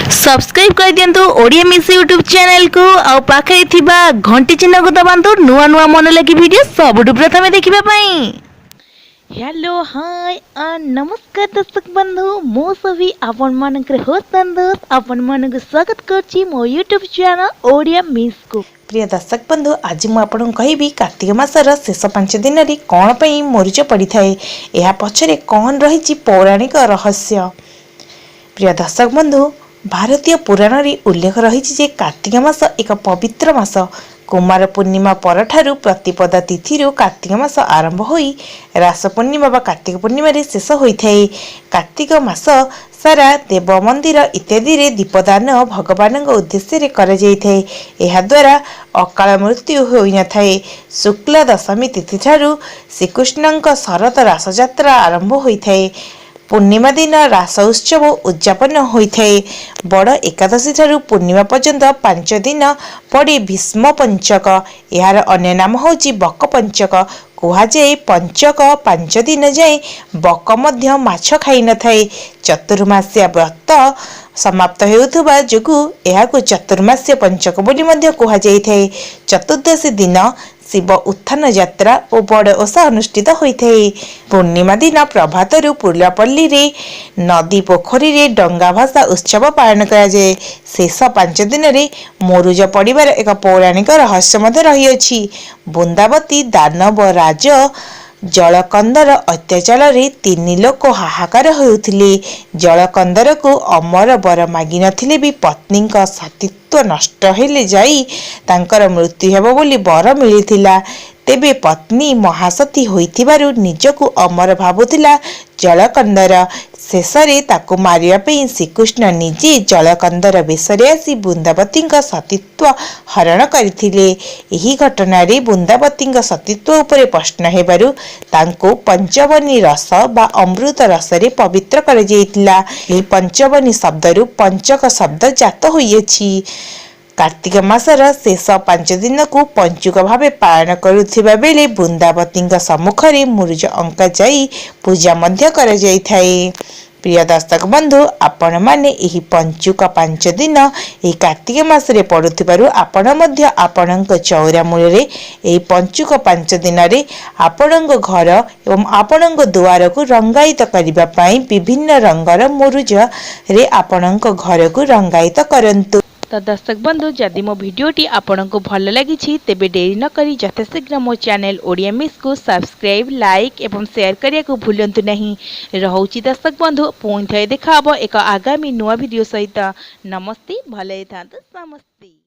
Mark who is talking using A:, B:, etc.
A: Subscribe कर दिंतु Odia miss YouTube channel को और पाखे थिबा घंटी चिन्ह को दबांतु नुआ नुआ मन लगी वीडियो सबुठु प्रथम देखिबा पई। हेलो हाय नमस्कार दर्शक बंधु मो सभी आपन मानकर होस्ट दोस्त आपन मन को स्वागत करछि मो यूट्यूब चैनल ओडिया मिस को।
B: प्रिय दर्शक बंधु आज मु आपन कहबी कार्तिक मासर शेष 5 दिन रे कोन पई मुरुज पड़ी थाए एहा पछरे कोन रहिछि पौराणिक रहस्य। प्रिय दर्शक बंधु भारतीय पुराण रे उल्लेख रहिछि जे कार्तिक मास एक पवित्र मास। कुमार पूर्णिमा परठारु प्रतिपदा तिथि कार्तिक मास आरंभ होई रास पूर्णिमा बा कार्तिक पूर्णिमा रे शेष होइथाए। कार्तिक मास सारा देव मंदिर इत्यादि रे दीपदान भगवान उद्देश्य रे करा जाइथाए। एहा द्वारा अकाल मृत्यु होई न थाए। शुक्ला दशमी तिथि ठारू श्रीकृष्णଙ୍କ शरत रास यात्रा आरंभ होइथाए। पूर्णिमा दिन रास उत्सव उद्यापन होइथाए। बड़ एकादशी ठारू पूर्णिमा पर्यंत 5 दिन पड़े भीष्म पंचक। यार अन्य नाम होची बक पंचक। कुहाଯାଏ पंचक 5 दिन जाए बक मध्य माछ खाई न थाए। चतुर्मास्या व्रत समाप्त हेउथबा जोगु एहाकु चतुर्मास्य पंचक बोली मध्य कुहाଯାଇଥାଏ। चतुर्दशी दिन शिव उत्थान यात्रा और बड़ ओषा अनुष्ठित होइथाए। पूर्णिमा दिन प्रभातरु पुरलापल्ली रे नदी पोखरी रे डंगा भाषा उत्सव पालन करा जाए। शेष 5 दिन रे मुरुज पड़िबार एक पौराणिक रहस्य मध्य रही अछि। बृंदावती दानव राज जलकंदर अत्याचार रे 3 लोक हाहाकार होउथिले। जलकंदर को अमर बर मागी नथिले भी पत्नी का सतीत्व नष्ट हेले जाई तांकर मृत्यु हेबो बोली बर मिलिथिला। तेबे पत्नी महासती होइथिबारु निजको अमर भाबुथिला जलकंदर। शेषरे ताको मारिया पे श्रीकृष्ण निजे जलकंदर बेसरे आसी बृंदावती सतीत्व हरण करथिले। एही घटना रे बृंदावती सतीत्व उपरे प्रश्न हेबारु तांको पंचवनी रस बा अमृत रस रे पवित्र कर जाइतिला। एही पंचवनी शब्दरु पंचक शब्द जात होइछि। कार्तिक मासर शेष 5 दिन को पंचुक भावे पालन करुथिबा बेले बृंदावती सम्मुख रे मुरुज अंका जाई पूजा मध्य कर जाइथाए। प्रिय दर्शक बंधु आपण माने एही पंचुक 5 दिन एही कार्तिक मास रे पडुथिबारु आपण मध्य आपणक चौरा मूल रे एही पंचुक 5 दिन रे आपणक घर एवं आपणक दुआर को रंगायित करिबा पई विभिन्न रंगर मुरुज रे आपणक घर को रंगायित करंतु।
A: तो दर्शक बंधु जदि मो भिडियोटी आपनको भल लगी तेबे डेरी न करी यथाशीघ्र मो चैनल ओडिया मिस को सब्सक्राइब लाइक एवं शेयर करिया को भूलंतु नहीं। रहउची दर्शक बंधु पुणी थे देखा एक आगामी नुआ वीडियो सहित। नमस्ते भले था नमस्ते।